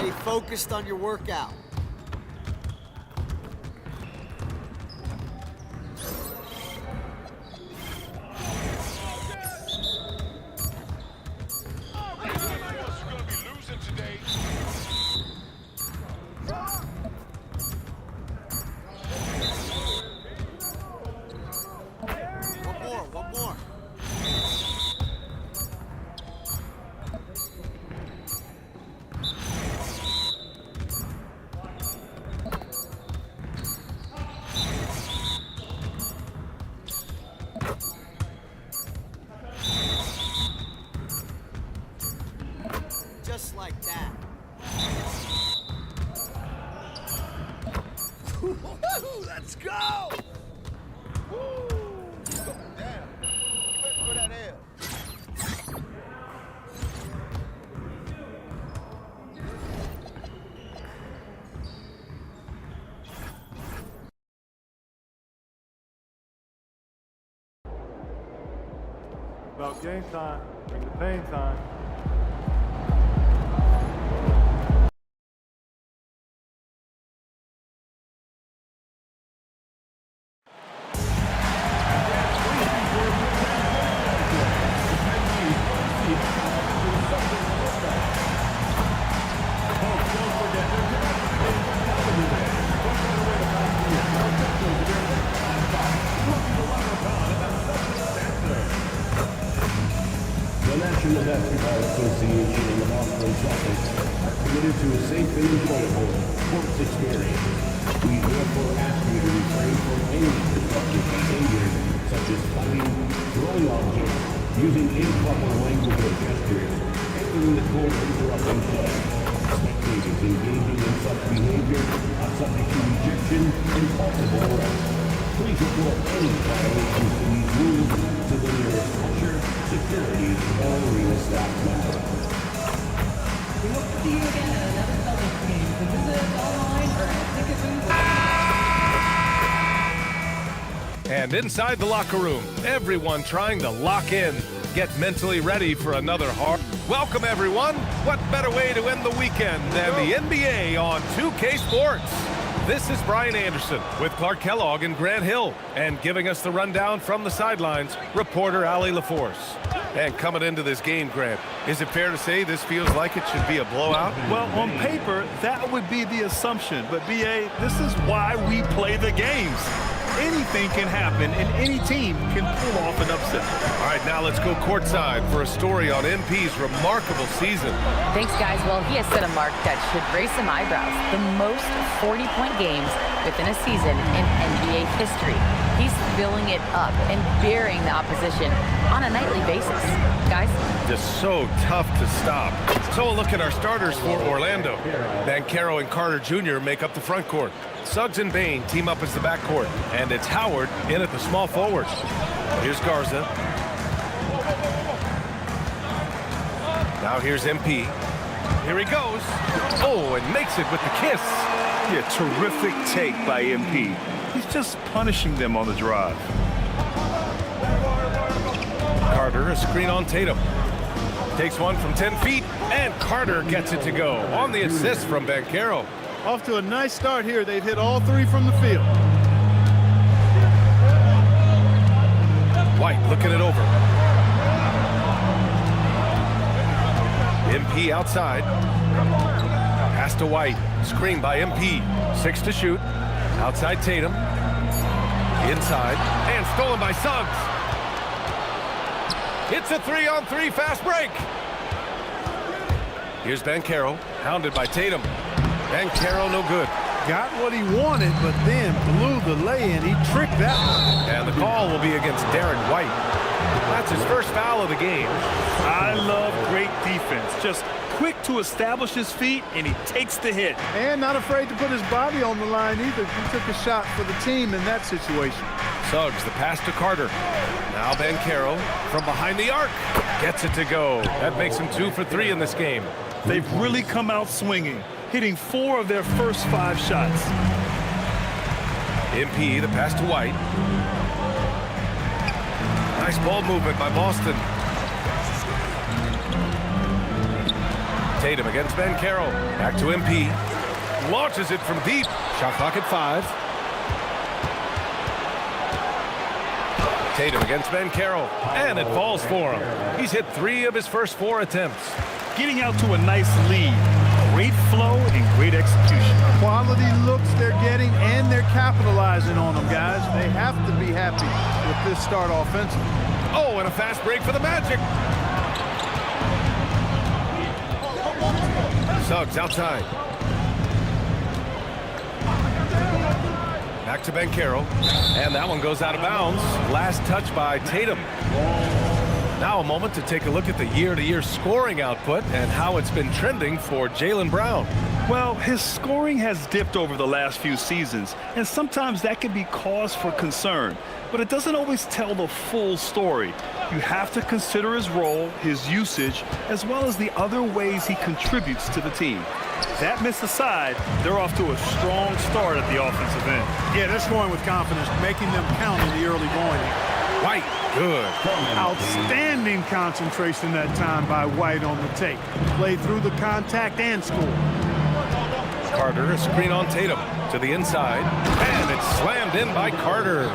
Stay focused on your workout. One more. Just like that. Let's go! Woo! Damn. For that L. About game time, bring the pain time. The National Basketball Association and the Boston Celtics are committed to a safe and enjoyable sports experience. We therefore ask you to refrain from any disruptive behavior such as fighting, throwing objects, using improper language or gestures, entering the court and interrupting play. Spectators engaging in such behavior are subject to rejection and possible arrest. Please report any violations to these rules to the nearest usher, security, or arena staff member. We hope to see you again at another Celtics game. So visit us online or at ticket booth. And inside the locker room, everyone trying to lock in, get mentally ready for another hard. Welcome, everyone. What better way to end the weekend than the NBA on 2K Sports? This is Brian Anderson with Clark Kellogg and Grant Hill. And giving us the rundown from the sidelines, reporter Allie LaForce. And coming into this game, Grant, is it fair to say this feels like it should be a blowout? Well, on paper, that would be the assumption. But, B.A., this is why we play the games. Anything can happen, and any team can pull off an upset. All right, now let's go courtside for a story on MP's remarkable season. Thanks, guys. Well, he has set a mark that should raise some eyebrows. The most 40-point games within a season in NBA history. He's filling it up and burying the opposition on a nightly basis. Guys? Just so tough to stop. So a look at our starters for Orlando. Banchero and Carter Jr. make up the front court. Suggs and Bain team up as the backcourt. And it's Howard in at the small forward. Here's Garza. Now here's MP. Here he goes. Oh, and makes it with the kiss. Yeah, terrific take by MP. He's just punishing them on the drive. Carter, a screen on Tatum. Takes one from 10 feet, and Carter gets it to go on the assist from Banchero. Off to a nice start here. They've hit all three from the field. White looking it over. MP outside. Pass to White. Screen by MP. 6 to shoot. Outside Tatum. Inside. And stolen by Suggs. It's a 3-on-3 fast break. Here's Banchero. Hounded by Tatum. Banchero no good. Got what he wanted, but then blew the lay-in. He tricked that one. And the call will be against Darren White. That's his first foul of the game. I love great defense. Just quick to establish his feet, and he takes the hit. And not afraid to put his body on the line either. He took a shot for the team in that situation. Suggs, the pass to Carter. Now Banchero from behind the arc. Gets it to go. That makes him 2 for 3 in this game. They've really come out swinging, hitting 4 of their first 5 shots. MP, the pass to White. Nice ball movement by Boston. Tatum against Banchero. Back to MP. Launches it from deep. Shot clock at 5. Tatum against Banchero. And it falls for him. He's hit 3 of his first 4 attempts. Getting out to a nice lead. Great flow and great execution. Quality looks they're getting, and they're capitalizing on them, guys. They have to be happy with this start offensively. Oh, and a fast break for the Magic. Suggs outside. Back to Banchero. And that one goes out of bounds. Last touch by Tatum. Now a moment to take a look at the year-to-year scoring output and how it's been trending for Jaylen Brown. Well, his scoring has dipped over the last few seasons, and sometimes that can be cause for concern. But it doesn't always tell the full story. You have to consider his role, his usage, as well as the other ways he contributes to the team. That miss aside, they're off to a strong start at the offensive end. Yeah, they're scoring with confidence, making them count in the early going. White, good. Outstanding concentration that time by White on the take. Played through the contact and scored. Carter, a screen on Tatum to the inside, and it's slammed in by Carter.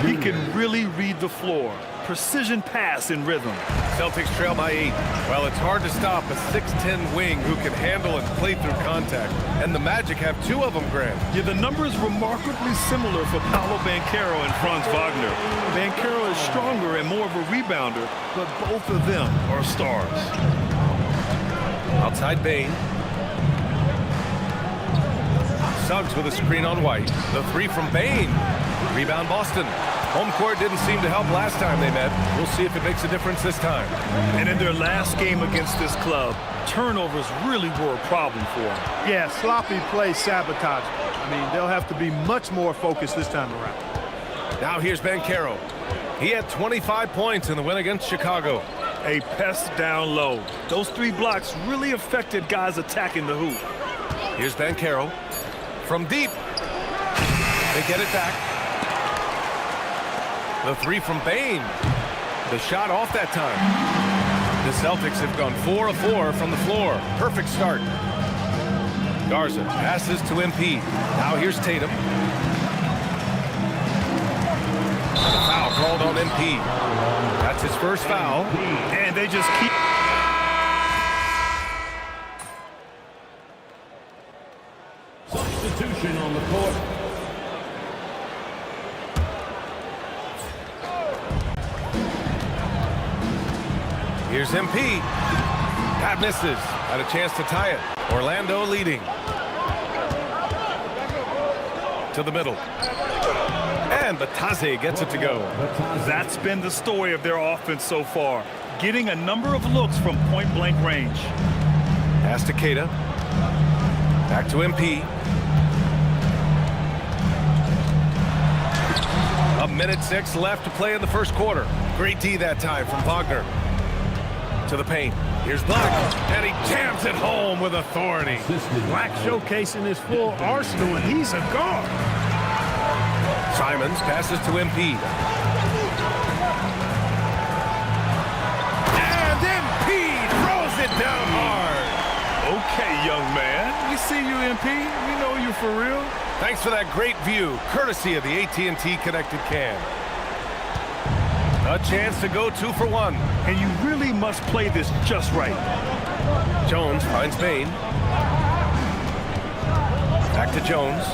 He can really read the floor. Precision pass in rhythm. Celtics trail by 8. Well, it's hard to stop a 6'10 wing who can handle and play through contact. And the Magic have 2 of them, Grant. Yeah, the number is remarkably similar for Paolo Banchero and Franz Wagner. Banchero is stronger and more of a rebounder, but both of them are stars. Outside Bane. Suggs with a screen on White. The 3 from Bane. Rebound Boston. Home court didn't seem to help last time they met. We'll see if it makes a difference this time. And in their last game against this club, turnovers really were a problem for them. Yeah, sloppy play sabotage. I mean, they'll have to be much more focused this time around. Now here's Banchero. He had 25 points in the win against Chicago. A pest down low. Those 3 blocks really affected guys attacking the hoop. Here's Banchero. From deep. They get it back. The 3 from Bane. The shot off that time. The Celtics have gone 4 of 4 from the floor. Perfect start. Garza passes to MP. Now here's Tatum. A foul called on MP. That's his first foul. And they just keep... Substitution on the court. Here's MP. That misses. Had a chance to tie it. Orlando leading. To the middle. And Batase gets it to go. That's been the story of their offense so far. Getting a number of looks from point-blank range. Pass to Keita. Back to MP. A minute 6 left to play in the first quarter. Great D that time from Wagner. To the paint. Here's Black. And he jams it home with authority. Black showcasing his full arsenal, and he's a guard. Simons passes to MP. And MP throws it down hard. Okay, young man. We see you, MP. We know you for real. Thanks for that great view, courtesy of the AT&T Connected Cam. A chance to go 2 for 1. And you really must play this just right. Jones finds Bane. Back to Jones.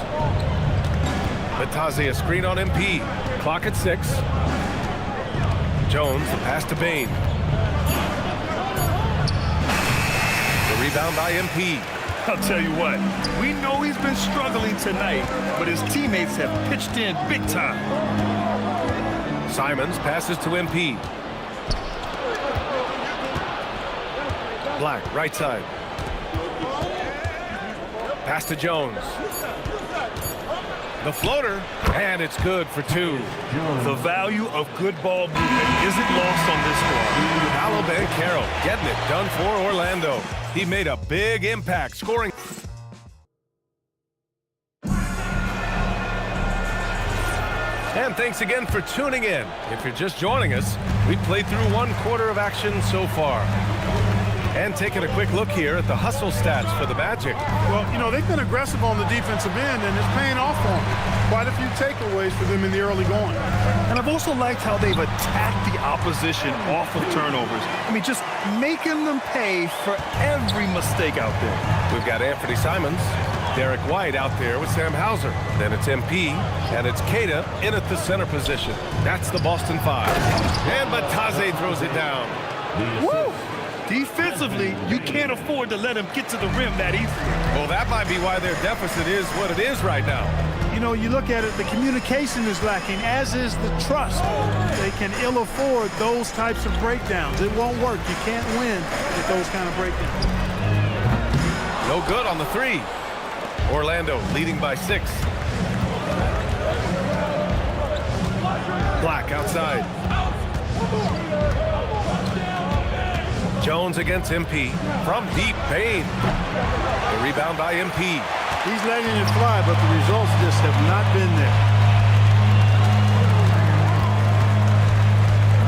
Batase, a screen on MP. Clock at 6. Jones, the pass to Bane. The rebound by MP. I'll tell you what, we know he's been struggling tonight, but his teammates have pitched in big time. Simons passes to MP. Black, right side. Pass to Jones. The floater, and it's good for 2. The value of good ball movement isn't lost on this squad. Paolo Banchero getting it done for Orlando. He made a big impact, scoring. And thanks again for tuning in. If you're just joining us, we've played through 1 quarter of action so far. And taking a quick look here at the hustle stats for the Magic. Well, you know, they've been aggressive on the defensive end, and it's paying off for them. Quite a few takeaways for them in the early going. And I've also liked how they've attacked the opposition off of turnovers. I mean, just making them pay for every mistake out there. We've got Anthony Simons, Derek White out there with Sam Hauser. Then it's MP, and it's Keita in at the center position. That's the Boston Five. And Bataze throws it down. Woo! Defensively, you can't afford to let him get to the rim that easily. Well, that might be why their deficit is what it is right now. You know, you look at it, the communication is lacking, as is the trust. They can ill afford those types of breakdowns. It won't work. You can't win with those kind of breakdowns. No good on the three. Orlando leading by 6. Black outside. Jones against MP. From deep, Payne. The rebound by MP. He's letting it fly, but the results just have not been there.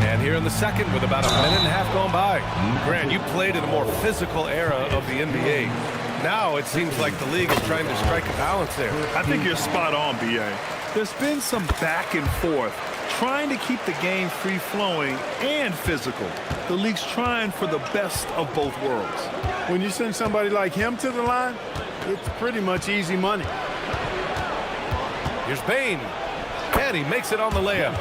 And here in the second with about a minute and a half gone by. Grant, you played in a more physical era of the NBA. Now it seems like the league is trying to strike a balance there. I think you're spot on, B.A. There's been some back and forth, trying to keep the game free-flowing and physical. The league's trying for the best of both worlds. When you send somebody like him to the line, it's pretty much easy money. Here's Payne. And he makes it on the layup.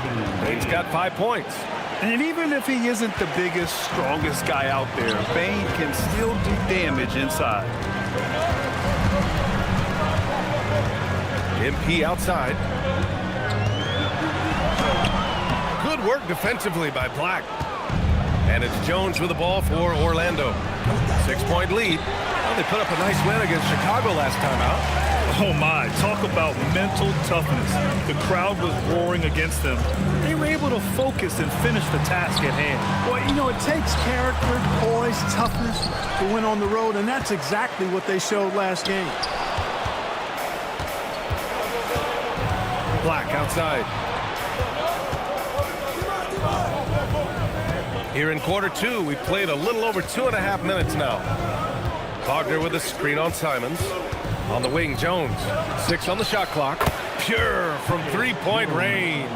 Payne's got 5 points. And even if he isn't the biggest, strongest guy out there, Payne can still do damage inside. MP outside. Good work defensively by Black. And it's Jones with the ball for Orlando. 6-point lead. Well, they put up a nice win against Chicago last time out. Oh my, talk about mental toughness. The crowd was roaring against them. They were able to focus and finish the task at hand. Well, you know, it takes character, poise, toughness to win on the road, and that's exactly what they showed last game. Black outside. Here in quarter 2, we've played a little over 2.5 minutes now. Wagner with a screen on Simons. On the wing, Jones. 6 on the shot clock. Pure from 3-point range.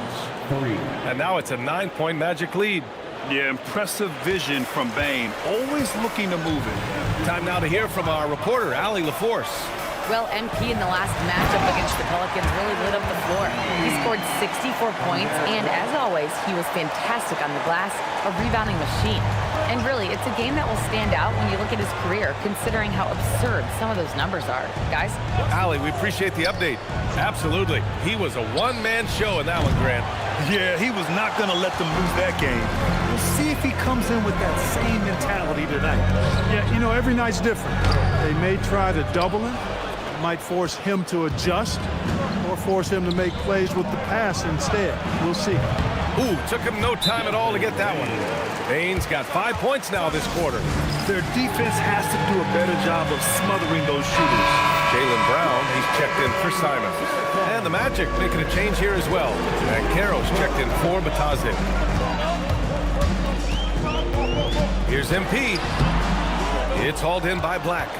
3. And now it's a 9-point Magic lead. Yeah, impressive vision from Payne. Always looking to move it. Time now to hear from our reporter, Allie LaForce. Well, MP in the last matchup against the Pelicans really lit up the floor. He scored 64 points, and as always, he was fantastic on the glass, a rebounding machine. And really, it's a game that will stand out when you look at his career, considering how absurd some of those numbers are. Guys? Allie, we appreciate the update. Absolutely. He was a one-man show in that one, Grant. Yeah, he was not going to let them lose that game. We'll see if he comes in with that same mentality tonight. Yeah, you know, every night's different. They may try to double him. Might force him to adjust or force him to make plays with the pass instead. We'll see. Ooh, took him no time at all to get that one. Payne's got 5 points now this quarter. Their defense has to do a better job of smothering those shooters. Jaylen Brown, he's checked in for Simon. And the Magic making a change here as well. And Caro's checked in for Bataze. Here's MP. It's hauled in by Black.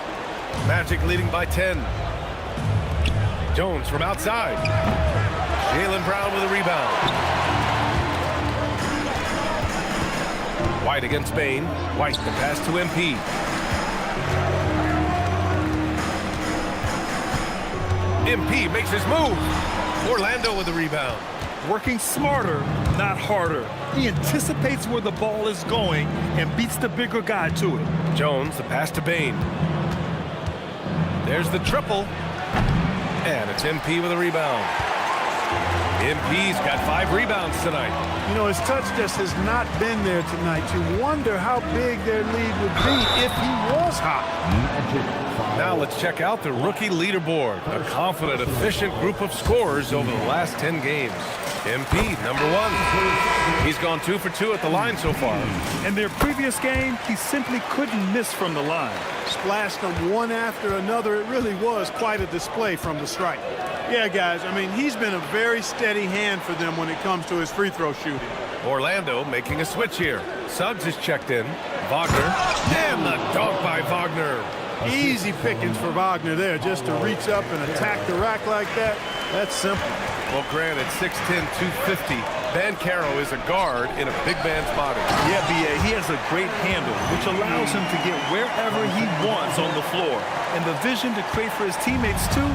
Magic leading by 10. Jones from outside. Jaylen Brown with a rebound. White against Payne. White the pass to MP. MP makes his move. Orlando with the rebound. Working smarter, not harder. He anticipates where the ball is going and beats the bigger guy to it. Jones, the pass to Payne. There's the triple. And it's MP with a rebound. MP's got 5 rebounds tonight. You know, his touch just has not been there tonight. You wonder how big their lead would be if he was hot. Now let's check out the rookie leaderboard. A confident, efficient group of scorers over the last 10 games. MP, number 1. He's gone 2 for 2 at the line so far. In their previous game, he simply couldn't miss from the line. Splashed them one after another. It really was quite a display from the stripe. Yeah, guys, I mean, he's been a very steady hand for them when it comes to his free throw shooting. Orlando making a switch here. Suggs is checked in. Wagner. And the dunk by Wagner. Easy pickings for Wagner there, just to reach up and attack the rack like that. That's simple. Well, granted, 6'10", 250. Banchero is a guard in a big man's body. Yeah, B.A., he has a great handle, which allows him to get wherever he wants on the floor. And the vision to create for his teammates, too.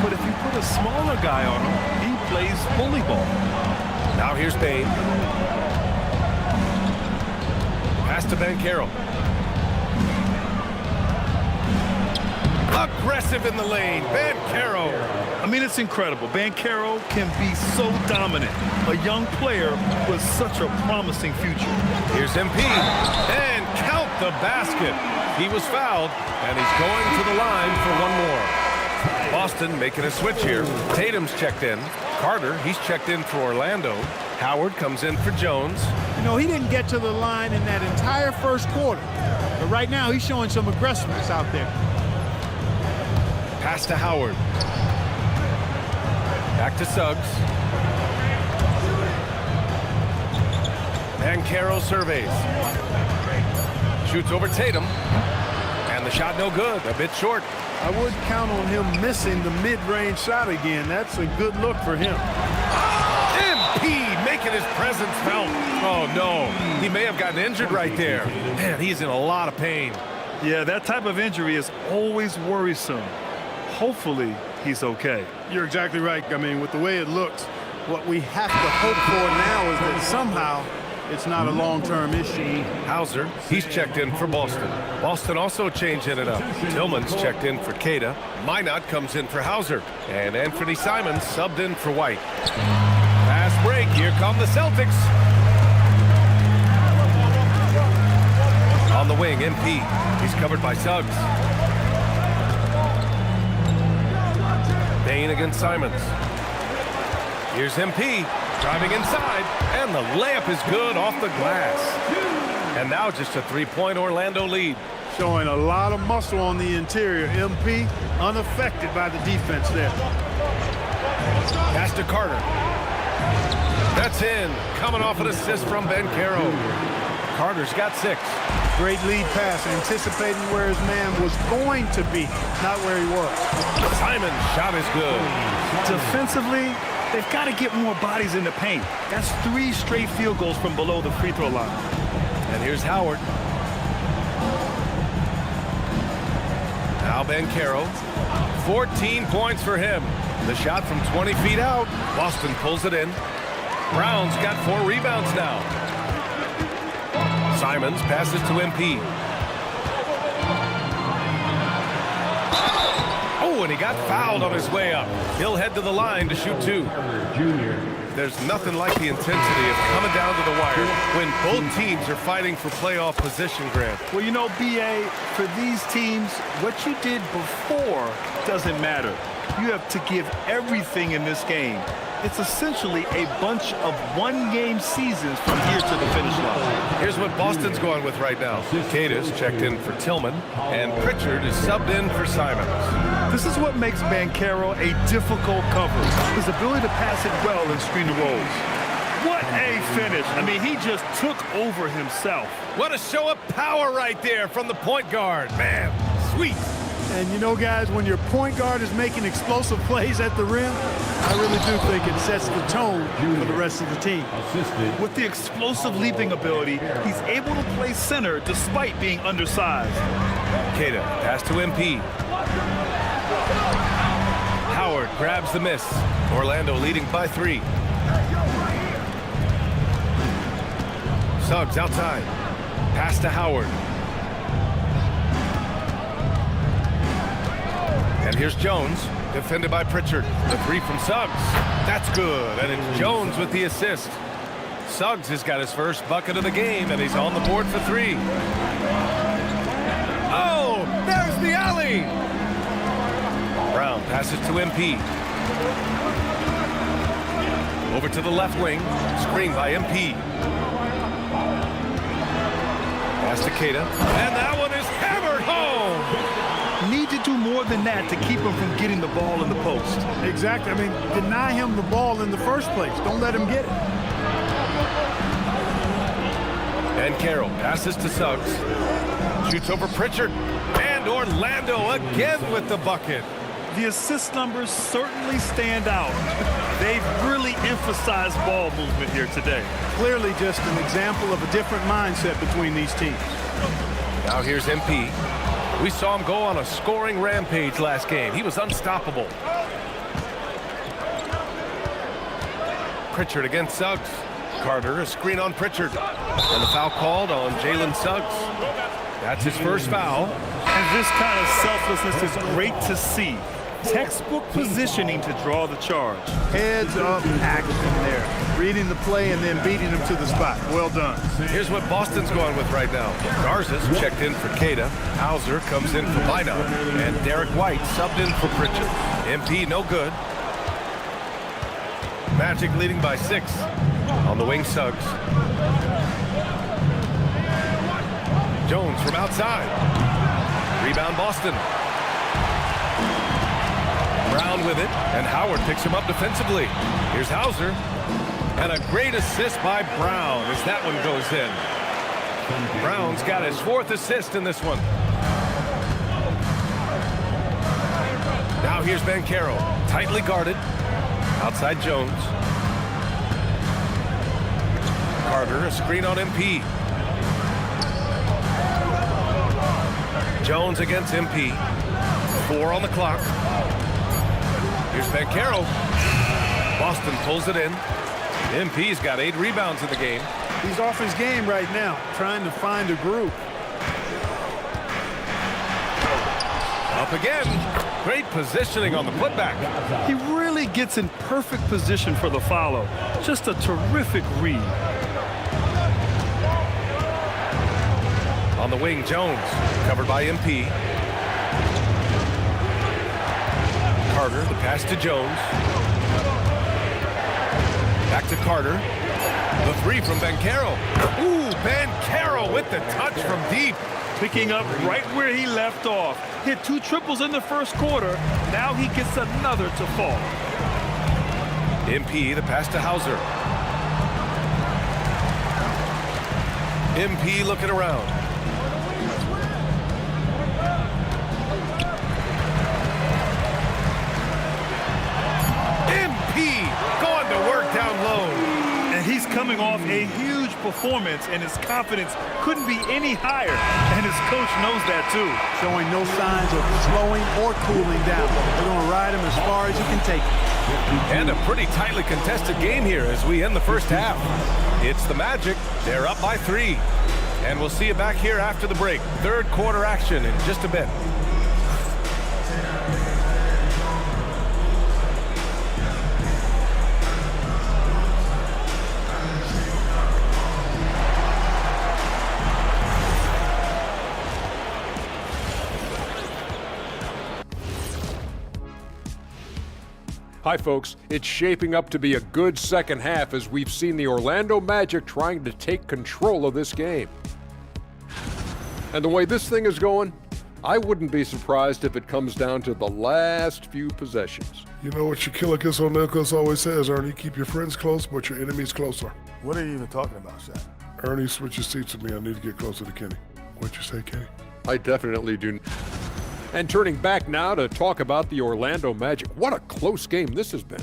But if you put a smaller guy on him, he plays bully ball. Now here's Bain. Pass to Banchero. Aggressive in the lane. Banchero. I mean, it's incredible. Banchero can be so dominant. A young player with such a promising future. Here's MP. And count the basket. He was fouled, and he's going to the line for one more. Boston making a switch here. Tatum's checked in. Carter, he's checked in for Orlando. Howard comes in for Jones. You know, he didn't get to the line in that entire first quarter. But right now, he's showing some aggressiveness out there. Pass to Howard. Back to Suggs. Banchero surveys. Shoots over Tatum. And the shot no good. A bit short. I would count on him missing the mid-range shot again. That's a good look for him. MP making his presence felt. Oh, no. He may have gotten injured right there. Man, he's in a lot of pain. Yeah, that type of injury is always worrisome. Hopefully, he's okay. You're exactly right. I mean, with the way it looks, what we have to hope for now is that somehow it's not a long-term issue. Hauser, he's checked in for Boston. Boston also changing it up. Tillman's checked in for Queta. Minot comes in for Hauser. And Anthony Simons subbed in for White. Fast break. Here come the Celtics. On the wing, MP. He's covered by Suggs. Bain against Simons. Here's MP. Driving inside, and the layup is good off the glass. And now just a three-point Orlando lead. Showing a lot of muscle on the interior. MP unaffected by the defense there. Pass to Carter. That's in. Coming off an assist from Banchero. Carter's got 6. Great lead pass, anticipating where his man was going to be, not where he was. Simon's shot is good. Defensively, they've got to get more bodies in the paint. That's 3 straight field goals from below the free throw line. And here's Howard. Now Banchero. 14 points for him. The shot from 20 feet out. Boston pulls it in. Brown's got 4 rebounds now. Simons passes to MP. Oh, and he got fouled on his way up. He'll head to the line to shoot 2. There's nothing like the intensity of coming down to the wire when both teams are fighting for playoff position, Grant. Well, you know, B.A., for these teams, what you did before doesn't matter. You have to give everything in this game. It's essentially a bunch of one-game seasons from here to the finish line. Here's what Boston's going with right now. Queta's checked in for Tillman, and Pritchard is subbed in for Simons. This is what makes Banchero a difficult cover. His ability to pass it well and screen the rolls. What a finish. I mean, he just took over himself. What a show of power right there from the point guard. Man, sweet. And you know, guys, when your point guard is making explosive plays at the rim, I really do think it sets the tone for the rest of the team. With the explosive leaping ability, he's able to play center despite being undersized. Queta, pass to MP. Howard grabs the miss. Orlando leading by 3. Suggs outside. Pass to Howard. And here's Jones, defended by Pritchard. The 3 from Suggs. That's good, and it's Jones with the assist. Suggs has got his first bucket of the game, and he's on the board for 3. Oh, there's the alley! Brown passes to MP. Over to the left wing, screened by MP. Pass to Queta, and that one is hammered home! Need to do more than that to keep him from getting the ball in the post. Exactly. I mean, deny him the ball in the first place. Don't let him get it. And Carroll passes to Suggs. Shoots over Pritchard. And Orlando again with the bucket. The assist numbers certainly stand out. They've really emphasized ball movement here today. Clearly just an example of a different mindset between these teams. Now here's MP. We saw him go on a scoring rampage last game. He was unstoppable. Pritchard against Suggs. Carter, a screen on Pritchard. And the foul called on Jalen Suggs. That's his first foul. And this kind of selflessness is great to see. Textbook positioning to draw the charge. Heads up action there. Reading the play and then beating him to the spot. Well done. Here's what Boston's going with right now. Garza's checked in for Cada. Hauser comes in for Bynum. And Derek White subbed in for Pritchard. MP no good. Magic leading by 6. On the wing, Suggs. Jones from outside. Rebound Boston. Brown with it, and Howard picks him up defensively. Here's Hauser. And a great assist by Brown as that one goes in. Brown's got his 4th assist in this one. Now here's Banchero, tightly guarded. Outside Jones. Carter, a screen on MP. Jones against MP. 4 on the clock. Here's Banchero. Boston pulls it in. MP's got 8 rebounds in the game. He's off his game right now, trying to find a groove. Up again. Great positioning on the putback. He really gets in perfect position for the follow. Just a terrific read. On the wing, Jones, covered by MP. Carter, the pass to Jones. Back to Carter. The 3 from Banchero. Ooh, Banchero with the touch from deep. Picking up right where he left off. Hit 2 triples in the first quarter. Now he gets another to fall. MP, the pass to Hauser. MP looking around. Going to work down low. And he's coming off a huge performance, and his confidence couldn't be any higher. And his coach knows that, too. Showing no signs of slowing or cooling down. They're going to ride him as far as he can take it. And a pretty tightly contested game here as we end the first half. It's the Magic. They're up by 3. And we'll see you back here after the break. 3rd quarter action in just a bit. Hi, folks. It's shaping up to be a good second half as we've seen the Orlando Magic trying to take control of this game. And the way this thing is going, I wouldn't be surprised if it comes down to the last few possessions. You know what Shaquille O'Neal always says, Ernie, keep your friends close, but your enemies closer. What are you even talking about, Shaq? Ernie, switch your seats with me. I need to get closer to Kenny. What'd you say, Kenny? I definitely do. And turning back now to talk about the Orlando Magic. What a close game this has been.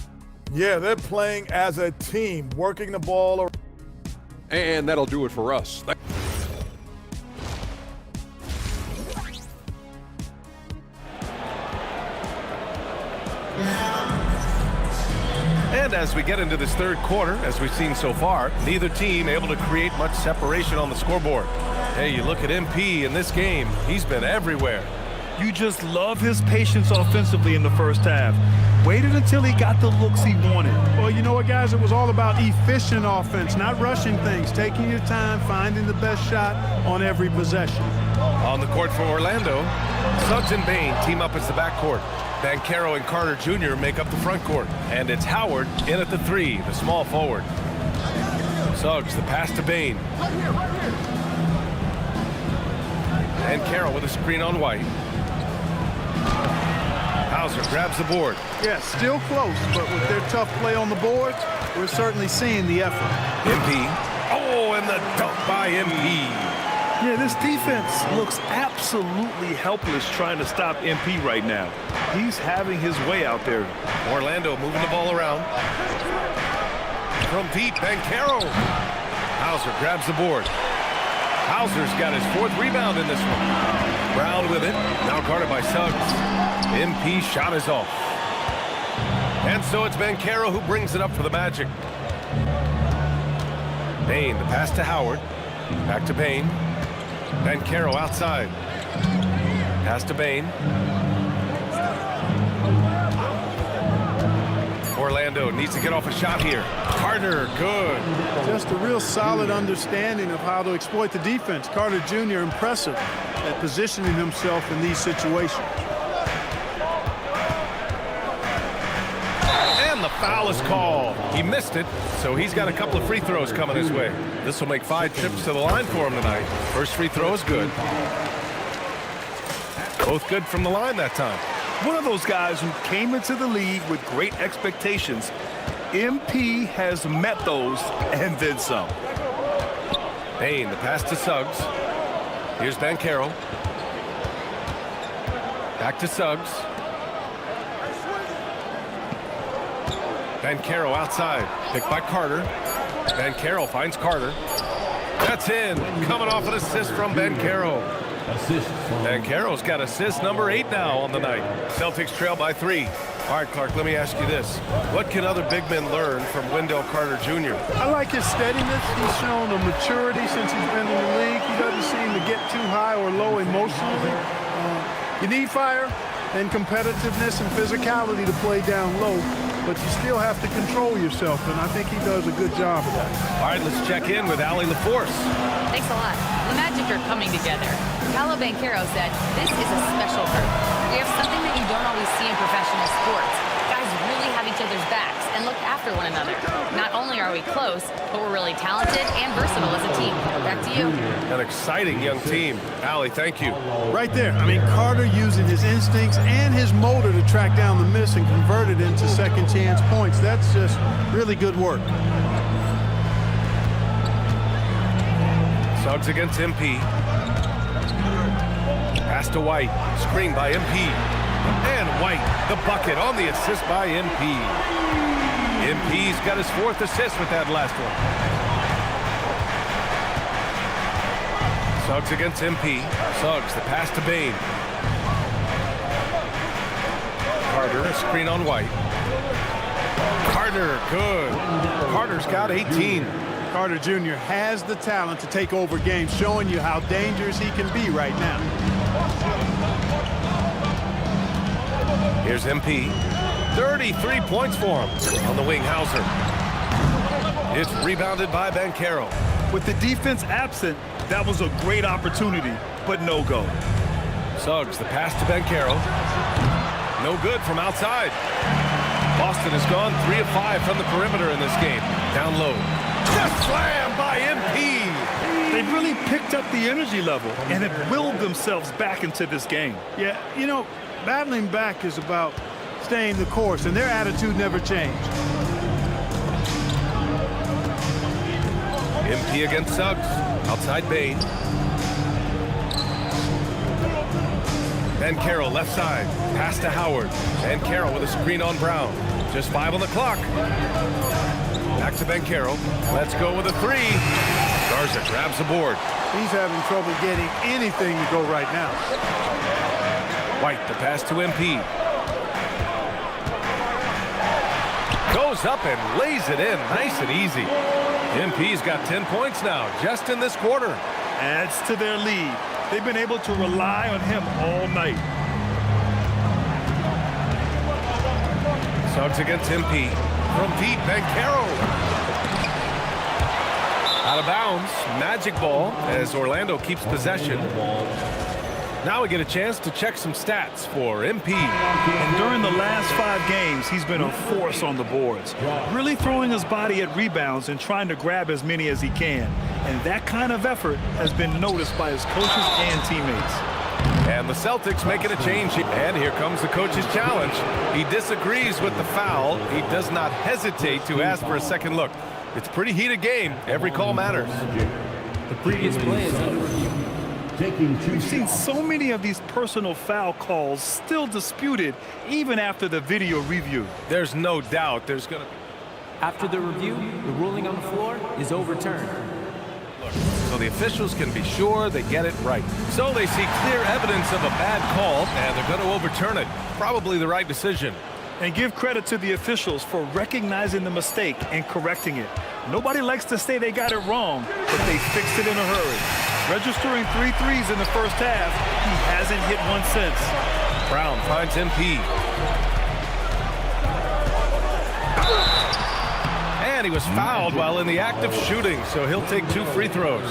Yeah, they're playing as a team, working the ball around. And that'll do it for us. And as we get into this 3rd quarter, as we've seen so far, neither team able to create much separation on the scoreboard. Hey, you look at MP in this game, he's been everywhere. You just love his patience offensively in the first half. Waited until he got the looks he wanted. Well, you know what, guys? It was all about efficient offense, not rushing things, taking your time, finding the best shot on every possession. On the court for Orlando, Suggs and Bain team up as the backcourt. Banchero and Carter Jr. make up the front court. And it's Howard in at the 3, the small forward. Suggs, the pass to Bain. And Carroll with a screen on White. Hauser grabs the board. Yeah, still close, but with their tough play on the boards, we're certainly seeing the effort. MP. Oh, and the dunk by MP. Yeah, this defense looks absolutely helpless trying to stop MP right now. He's having his way out there. Orlando moving the ball around. From deep, Banchero. Hauser grabs the board. Hauser's got his 4th rebound in this one. Brown with it. Now guarded by Suggs. MP shot is off. And so it's Banchero who brings it up for the Magic. Bain, the pass to Howard. Back to Bain. Banchero outside. Pass to Bain. Orlando needs to get off a shot here. Carter, good. Just a real solid understanding of how to exploit the defense. Carter Jr. impressive at positioning himself in these situations. And the foul is called. He missed it, so he's got a couple of free throws coming his way. This will make 5 trips to the line for him tonight. First free throw is good. Both good from the line that time. One of those guys who came into the league with great expectations. MP has met those and then some. Bain, the pass to Suggs. Here's Banchero. Back to Suggs. Banchero outside. Picked by Carter. Banchero finds Carter. That's in. Coming off an assist from Banchero. Banchero's got assist number 8 now on the night. Celtics trail by 3. All right, Clark, let me ask you this. What can other big men learn from Wendell Carter Jr.? I like his steadiness. He's shown a maturity since he's been in the league. He doesn't seem to get too high or low emotionally. You need fire and competitiveness and physicality to play down low, but you still have to control yourself, and I think he does a good job of that. All right, let's check in with Allie LaForce. Thanks a lot. The Magic are coming together. Paolo Banchero said, "This is a special group. We have something that you don't always see in professional sports. Guys really have each other's backs and look after one another. Not only are we close, but we're really talented and versatile as a team." Back to you. An exciting young team. Allie, thank you. Right there. I mean, Carter using his instincts and his motor to track down the miss and convert it into second chance points. That's just really good work. Suggs against MP. Pass to White. Screen by MP. And White, the bucket on the assist by MP. MP's got his 4th assist with that last one. Suggs against MP. Suggs, the pass to Bain. Carter, a screen on White. Carter, good. Carter's got 18. Carter Jr. has the talent to take over games, showing you how dangerous he can be right now. Here's MP. 33 points for him. On the wing, Hauser. It's rebounded by Banchero. With the defense absent, that was a great opportunity, but no go. Suggs, the pass to Banchero. No good from outside. Boston has gone 3 of 5 from the perimeter in this game. Down low. Just slam by MP. They've really picked up the energy level and have willed themselves back into this game. Yeah, you know, battling back is about staying the course, and their attitude never changed. MP against Suggs. Outside Bain. Banchero left side. Pass to Howard. Banchero with a screen on Brown. Just 5 on the clock. Back to Banchero. Let's go with a 3. Garza grabs the board. He's having trouble getting anything to go right now. White, the pass to MP. Goes up and lays it in. Nice and easy. MP's got 10 points now, just in this quarter. Adds to their lead. They've been able to rely on him all night. Suggs against MP. From deep, Banchero. Out of bounds, Magic ball as Orlando keeps possession. Now we get a chance to check some stats for MP. And during the last 5 games, he's been a force on the boards. Really throwing his body at rebounds and trying to grab as many as he can. And that kind of effort has been noticed by his coaches and teammates. And the Celtics making a change. And here comes the coach's challenge. He disagrees with the foul. He does not hesitate to ask for a second look. It's a pretty heated game. Every call matters. The previous play is under review. We've seen so many of these personal foul calls still disputed even after the video review. There's no doubt there's going to be. After the review, the ruling on the floor is overturned. So the officials can be sure they get it right. So they see clear evidence of a bad call, and they're going to overturn it. Probably the right decision. And give credit to the officials for recognizing the mistake and correcting it. Nobody likes to say they got it wrong, but they fixed it in a hurry. Registering 3 threes in the first half, he hasn't hit one since. Brown finds MP. And he was fouled while in the act of shooting, so he'll take 2 free throws.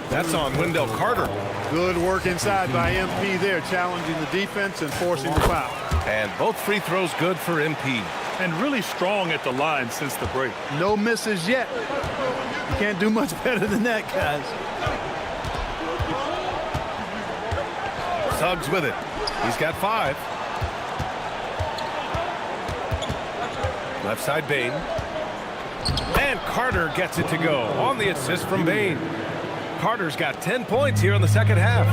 That's on Wendell Carter. Good work inside by MP there, challenging the defense and forcing the foul. And both free throws good for MP. And really strong at the line since the break. No misses yet. You can't do much better than that, guys. Suggs with it. He's got 5. Left side Bain. And Carter gets it to go on the assist from Bain. Carter's got 10 points here in the second half.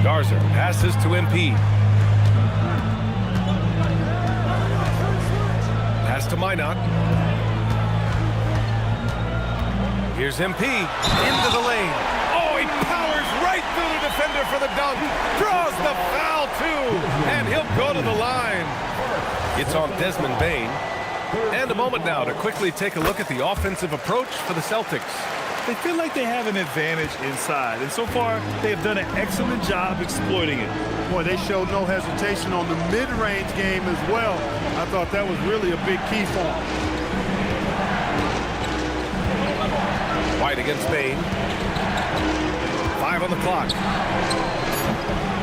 Garza passes to MP. Pass to Minot. Here's MP into the lane. Oh, he powers right through the defender for the dunk. Draws the foul too, and he'll go to the line. It's on Desmond Bain. And a moment now to quickly take a look at the offensive approach for the Celtics. They feel like they have an advantage inside, and so far they have done an excellent job exploiting it. Boy, they showed no hesitation on the mid-range game as well. I thought that was really a big key for them. White against Bain. 5 on the clock.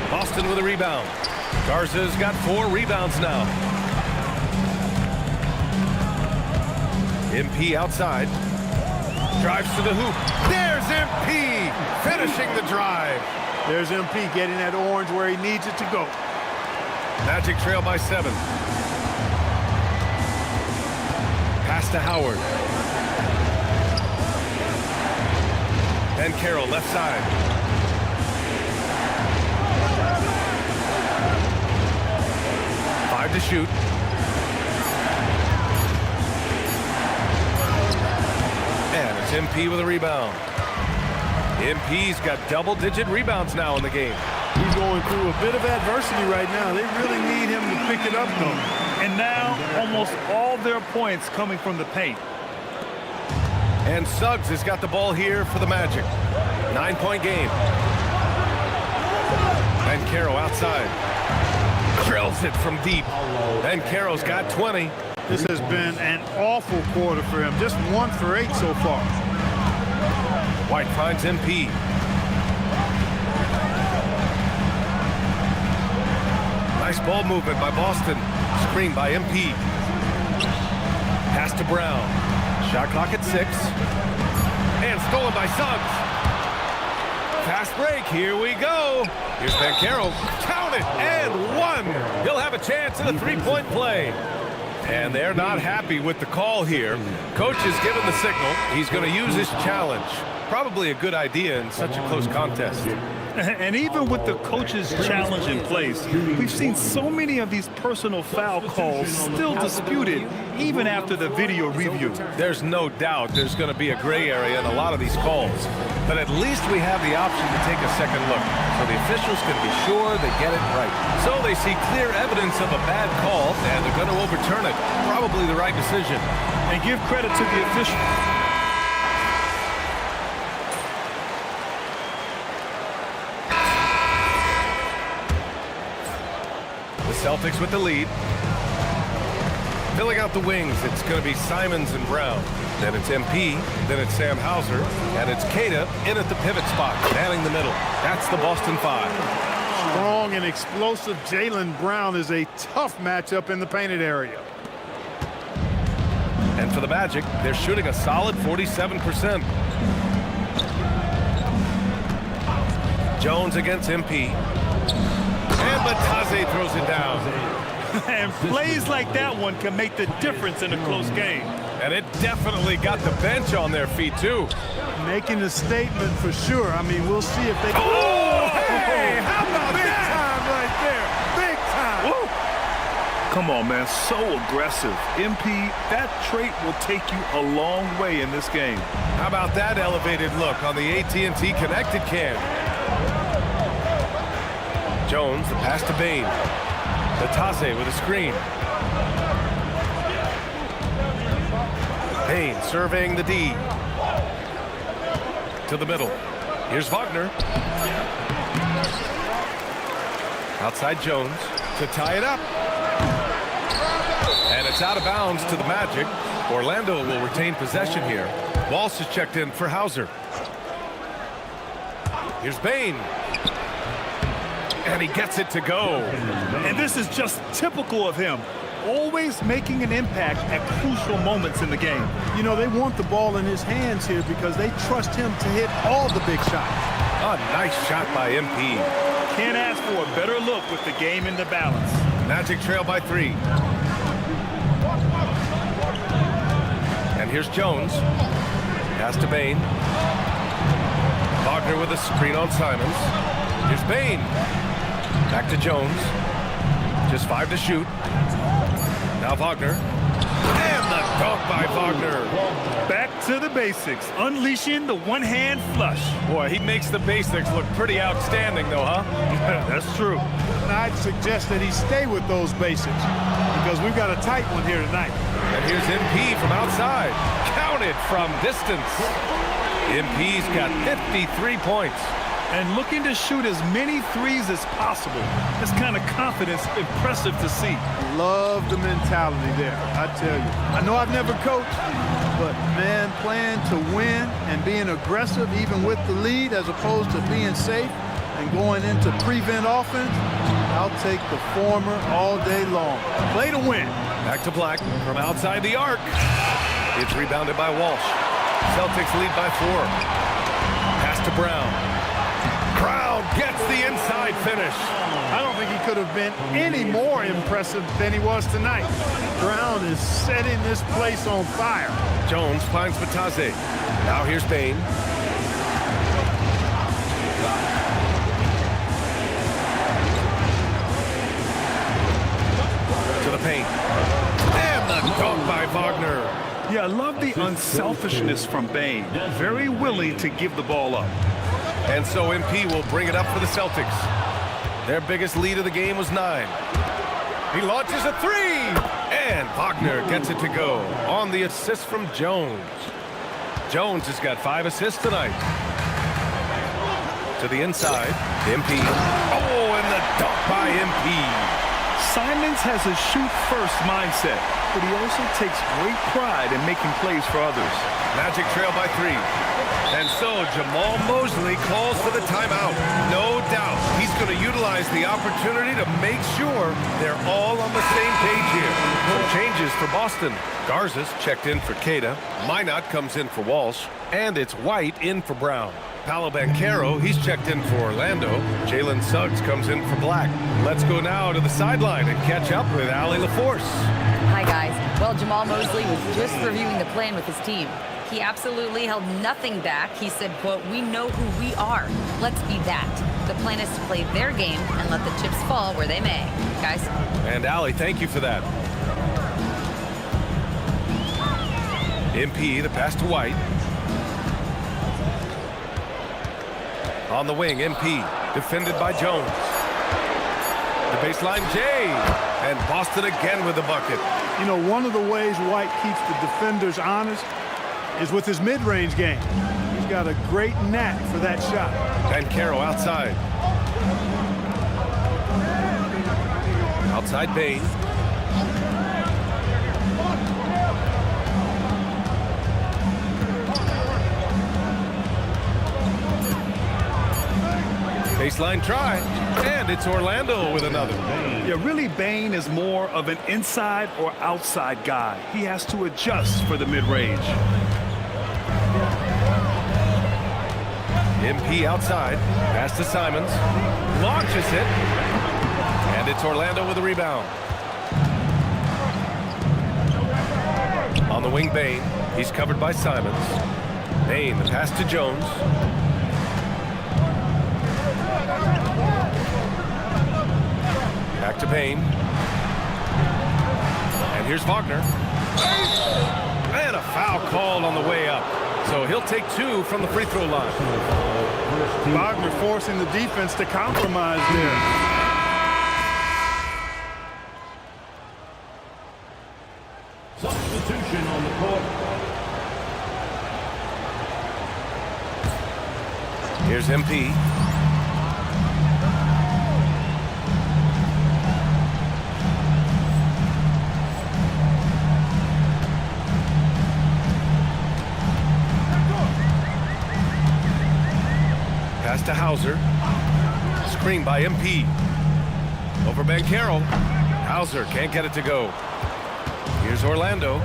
Boston with a rebound. Garza's got 4 rebounds now. MP outside. Drives to the hoop. There's MP finishing the drive. There's MP getting that orange where he needs it to go. Magic trail by 7. Pass to Howard. And Carroll left side. To shoot. And it's MP with a rebound. MP's got double-digit rebounds now in the game. He's going through a bit of adversity right now. They really need him to pick it up, though. And now almost all their points coming from the paint. And Suggs has got the ball here for the Magic. 9-point game. And Carroll outside. Drills it from deep. And Carroll's got 20. This has been an awful quarter for him. Just 1 for 8 so far. White finds MP. Nice ball movement by Boston. Screen by MP. Pass to Brown. Shot clock at 6. And stolen by Suggs. Fast break. Here we go. Here's Banchero. Count it. And 1. He'll have a chance in a 3-point play. And they're not happy with the call here. Coach has given the signal. He's going to use his challenge. Probably a good idea in such a close contest. And even with the coach's challenge in place, we've seen so many of these personal foul calls still disputed even after the video review. There's no doubt there's going to be a gray area in a lot of these calls. But at least we have the option to take a second look, so the officials can be sure they get it right. So they see clear evidence of a bad call, and they're going to overturn it. Probably the right decision. And give credit to the official. Celtics with the lead. Filling out the wings, it's going to be Simons and Brown. Then it's MP, then it's Sam Hauser, and it's Queta in at the pivot spot, manning the middle. That's the Boston 5. Strong and explosive Jaylen Brown is a tough matchup in the painted area. And for the Magic, they're shooting a solid 47%. Jones against MP. And Batase throws it down. And plays like that one can make the difference in a close game. And it definitely got the bench on their feet, too. Making a statement for sure. I mean, we'll see if they... Oh, hey, how about big that? time right there. Big time. Woo. Come on, man. So aggressive. MP, that trait will take you a long way in this game. How about that elevated look on the AT&T connected cam? Jones, the pass to Bain. Batase with a screen. Bain surveying the D. To the middle. Here's Wagner. Outside Jones to tie it up. And it's out of bounds to the Magic. Orlando will retain possession here. Walsh is checked in for Hauser. Here's Bain. And he gets it to go. And this is just typical of him. Always making an impact at crucial moments in the game. You know, they want the ball in his hands here because they trust him to hit all the big shots. A nice shot by MP. Can't ask for a better look with the game in the balance. Magic trail by 3. And here's Jones. Pass to Bain. Wagner with a screen on Simons. Here's Bain. Back to Jones. Just 5 to shoot. Now Wagner. And the dunk by Wagner. Back to the basics. Unleashing the one-hand flush. Boy, he makes the basics look pretty outstanding, though, huh? That's true. And I'd suggest that he stay with those basics because we've got a tight one here tonight. And here's MP from outside. Counted from distance. MP's got 53 points. And looking to shoot as many threes as possible. This kind of confidence, impressive to see. Love the mentality there, I tell you. I know I've never coached, but man, playing to win and being aggressive even with the lead as opposed to being safe and going into prevent offense, I'll take the former all day long. Play to win. Back to Black from outside the arc. It's rebounded by Walsh. Celtics lead by 4. Pass to Brown. Brown gets the inside finish. I don't think he could have been any more impressive than he was tonight. Brown is setting this place on fire. Jones finds Batase. Now here's Bain. To the paint. And the dunk by Wagner. Yeah, I love the unselfishness from Bain. Very willing to give the ball up. And so MP will bring it up for the Celtics. Their biggest lead of the game was 9. He launches a 3. And Wagner gets it to go on the assist from Jones. Jones has got 5 assists tonight. To the inside, MP. Oh, and the dunk by MP. Simons has a shoot-first mindset, but he also takes great pride in making plays for others. Magic trail by 3. And so Jamal Mosley calls for the timeout. No doubt he's going to utilize the opportunity to make sure they're all on the same page here. Some changes for Boston. Garza's checked in for Queta. Minot comes in for Walsh. And it's White in for Brown. Paolo Banchero, he's checked in for Orlando. Jalen Suggs comes in for Black. Let's go now to the sideline and catch up with Allie LaForce. Hi, guys. Well, Jamal Mosley was just reviewing the plan with his team. He absolutely held nothing back. He said, quote, "We know who we are. Let's be that." The plan is to play their game and let the chips fall where they may. Guys? And Allie, thank you for that. MP, the pass to White. On the wing, MP, defended by Jones. The baseline, Jay. And Boston again with the bucket. You know, one of the ways White keeps the defenders honest is with his mid-range game. He's got a great knack for that shot. Banchero outside. Outside Bain. Baseline try, and it's Orlando with another. Yeah, really, Bain is more of an inside or outside guy. He has to adjust for the mid-range. MP outside. Pass to Simons. Launches it. And it's Orlando with a rebound. On the wing, Bain. He's covered by Simons. Bain, the pass to Jones. Back to Bain. And here's Wagner. And a foul called on the way up. So he'll take 2 from the free throw line. Wagner forcing the defense to compromise there. Substitution on the court. Here's MP. Pass to Hauser. Screen by MP. Over Banchero. Hauser can't get it to go. Here's Orlando.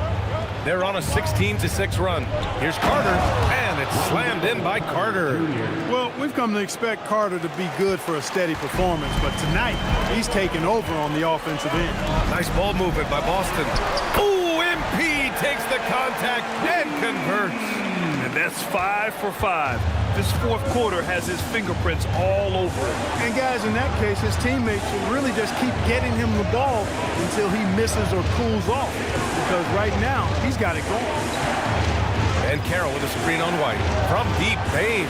They're on a 16-6 run. Here's Carter, and it's slammed in by Carter. Well, we've come to expect Carter to be good for a steady performance, but tonight he's taken over on the offensive end. Nice ball movement by Boston. Ooh, MP takes the contact and converts. And that's 5 for 5. This fourth quarter has his fingerprints all over it. And guys, in that case, his teammates should really just keep getting him the ball until he misses or cools off. Because right now, he's got it going. And Carroll with a screen on White. From deep, Bain.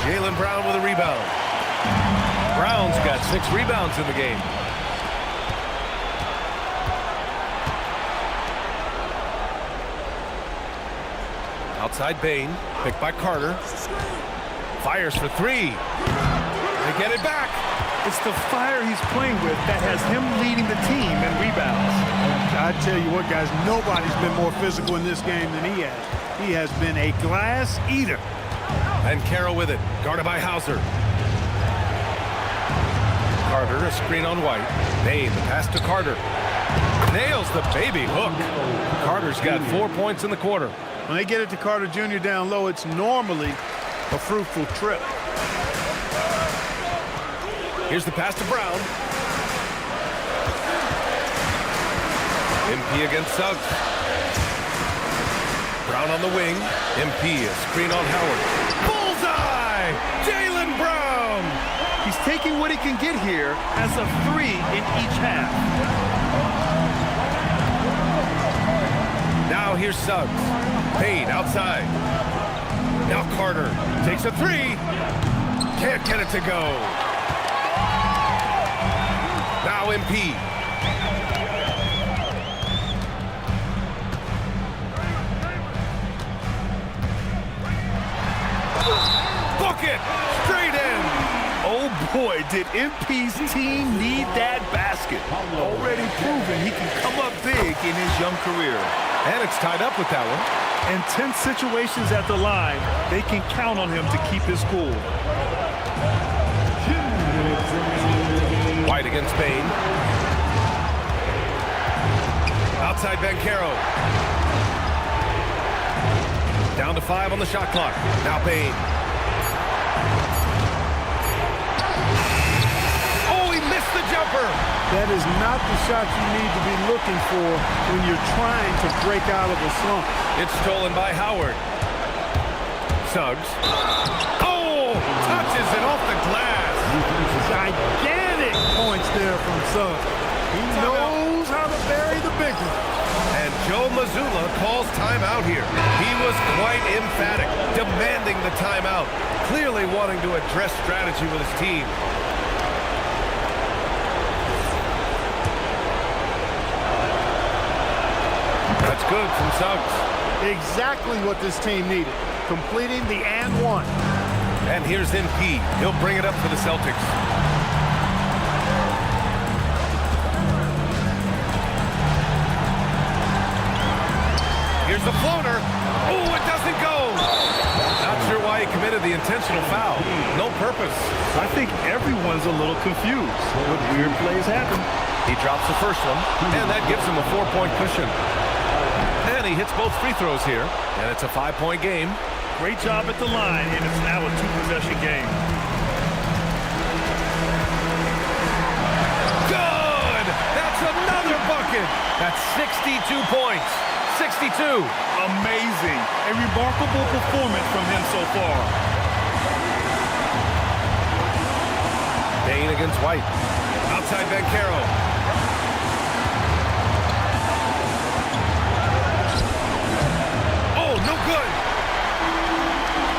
Jaylen Brown with a rebound. Brown's got 6 rebounds in the game. Outside Bain, picked by Carter. Fires for 3. They get it back. It's the fire he's playing with that has him leading the team in rebounds. I tell you what, guys, nobody's been more physical in this game than he has. He has been a glass eater. And Carroll with it, guarded by Hauser. Carter, a screen on White. Bain, the pass to Carter. Nails the baby hook. Carter's got 4 points in the quarter. When they get it to Carter Jr. down low, it's normally a fruitful trip. Here's the pass to Brown. MP against Suggs. Brown on the wing. MP, a screen on Howard. Bullseye! Jaylen Brown! He's taking what he can get here as a 3 in each half. Now here's Suggs. Payne outside. Now Carter takes a 3. Can't get it to go. Now MP. Book it! Straight in! Oh boy, did MP's team need that basket. Already proven he can come up big in his young career. And it's tied up with that one. In tense situations at the line, they can count on him to keep his cool. White against Bain. Outside Banchero. Down to 5 on the shot clock. Now Bain. Oh, he missed the jumper. That is not the shot you need to be looking for when you're trying to break out of a slump. It's stolen by Howard. Suggs. Oh, touches it off the glass. Gigantic points there from Suggs. He knows how to bury the big one. And Joe Mazzulla calls timeout here. He was quite emphatic, demanding the timeout, clearly wanting to address strategy with his team. That's good from Suggs. Exactly what this team needed, completing the and one. And here's MP. He'll bring it up for the Celtics. Here's the floater. Oh, it doesn't go. Not sure why he committed the intentional foul. No purpose. I think everyone's a little confused. What weird plays happen? He drops the first one, and that gives him a 4-point cushion. And he hits both free throws here, and it's a 5-point game. Great job at the line, and it's now a two-possession game. Good! That's another bucket. That's 62 points. 62. Amazing. A remarkable performance from him so far. Dane against White. Outside Banchero. Oh, no good.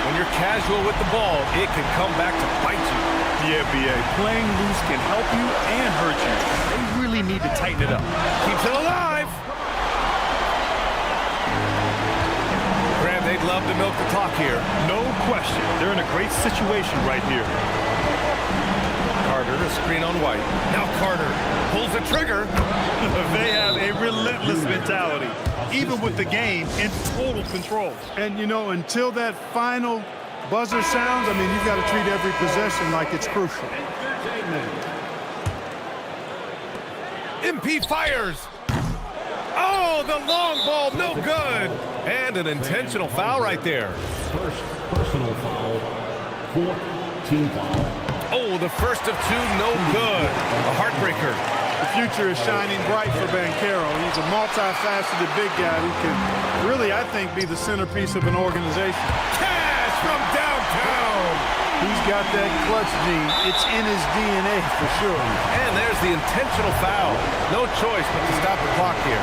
When you're casual with the ball, it can come back to bite you. Yeah, B.A. Playing loose can help you and hurt you. They really need to tighten it up. Keeps it alive. Graham, they'd love to milk the clock here. No question. They're in a great situation right here. Carter, a screen on White. Now Carter pulls the trigger. They have a relentless mentality, even with the game in total control. And, you know, until that final buzzer sounds, I mean, you've got to treat every possession like it's crucial. MP fires. Oh, the long ball, no good. And an intentional foul right there. First personal foul, fourth team foul. Oh, the first of two, no good. A heartbreaker. The future is shining bright for Banchero. He's a multifaceted big guy who can really, I think, be the centerpiece of an organization. Cash from downtown. He's got that clutch gene. It's in his DNA for sure. And there's the intentional foul. No choice but to stop the clock here.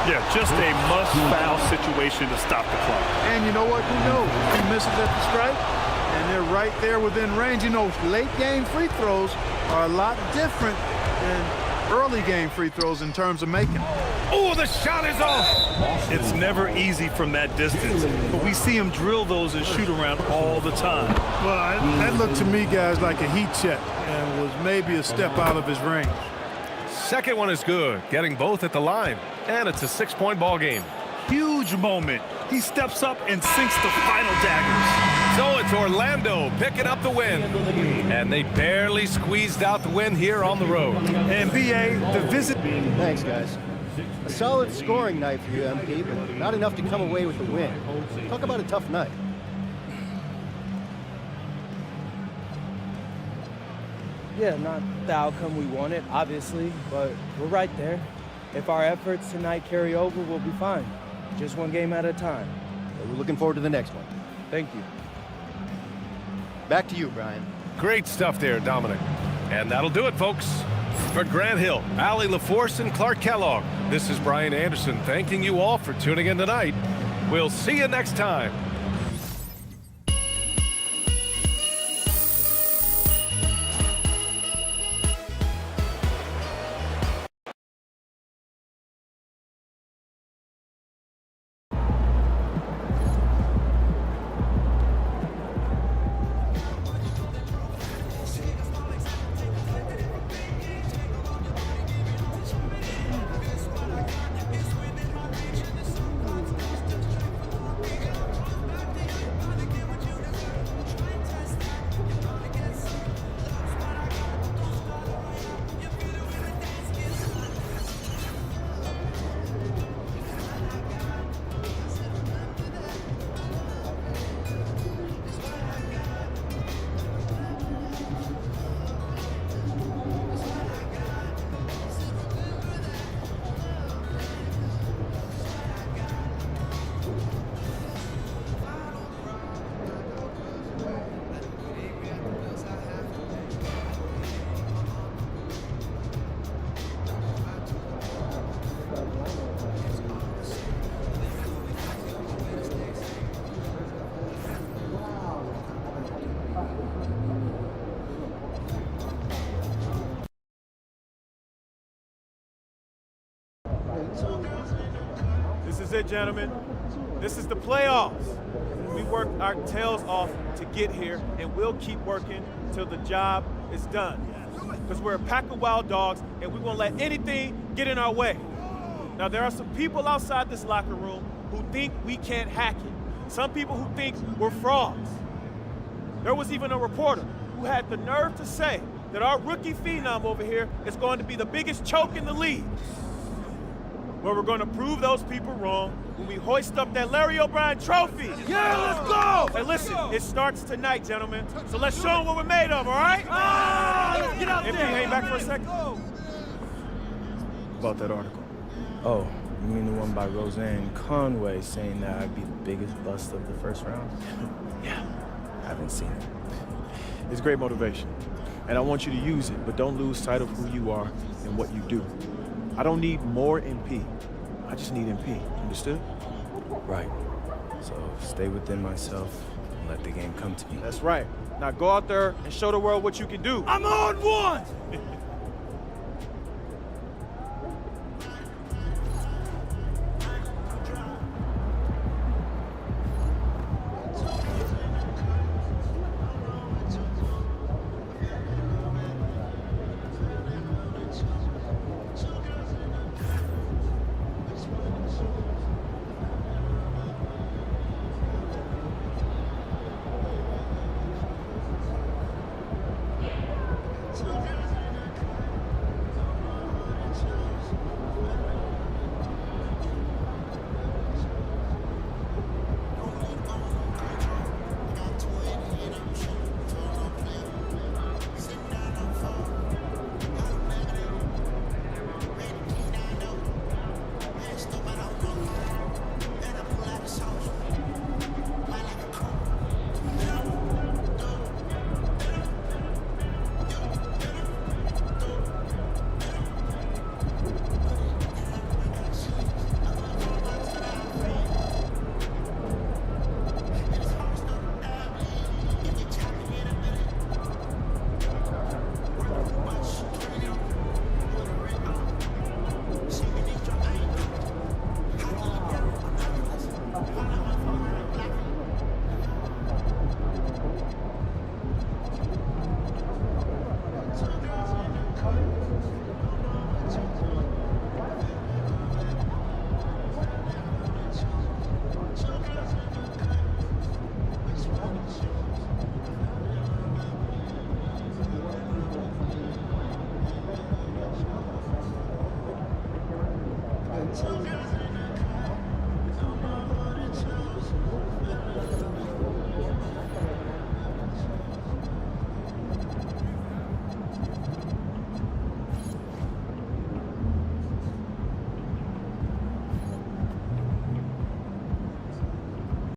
Yeah, just a must-foul situation to stop the clock. And you know what? Who knows? He misses at the strike, and they're right there within range. You know, late-game free throws are a lot different than early-game free throws in terms of making them. Oh, the shot is off. It's never easy from that distance, but we see him drill those and shoot around all the time. Well, that looked to me, guys, like a heat check and was maybe a step out of his range. Second one is good, getting both at the line. And it's a 6-point ball game. Huge moment. He steps up and sinks the final daggers. So it's Orlando picking up the win. And they barely squeezed out the win here on the road. And B.A., the visit. Thanks, guys. A solid scoring night for you, MP, but not enough to come away with the win. Talk about a tough night. Yeah, not the outcome we wanted, obviously, but we're right there. If our efforts tonight carry over, we'll be fine. Just one game at a time. Well, we're looking forward to the next one. Thank you. Back to you, Brian. Great stuff there, Dominic. And that'll do it, folks. For Grant Hill, Allie LaForce, and Clark Kellogg, this is Brian Anderson thanking you all for tuning in tonight. We'll see you next time. This is it, gentlemen. This is the playoffs. We worked our tails off to get here, and we'll keep working till the job is done. Because we're a pack of wild dogs, and we won't let anything get in our way. Now, there are some people outside this locker room who think we can't hack it. Some people who think we're frauds. There was even a reporter who had the nerve to say that our rookie phenom over here is going to be the biggest choke in the league. where we're going to prove those people wrong when we hoist up that Larry O'Brien trophy. Yeah, let's go! Hey, listen, it starts tonight, gentlemen. So let's show them what we're made of, all right? Let's get out MP, there! hang back for a second. About that article. Oh, you mean the one by Roseanne Conway saying that I'd be the biggest bust of the first round? Yeah, I haven't seen it. It's great motivation, and I want you to use it, but don't lose sight of who you are and what you do. I don't need more MP. I just need MP. Understood? Right. So stay within myself and let the game come to me. That's right. Now go out there and show the world what you can do. I'm on one!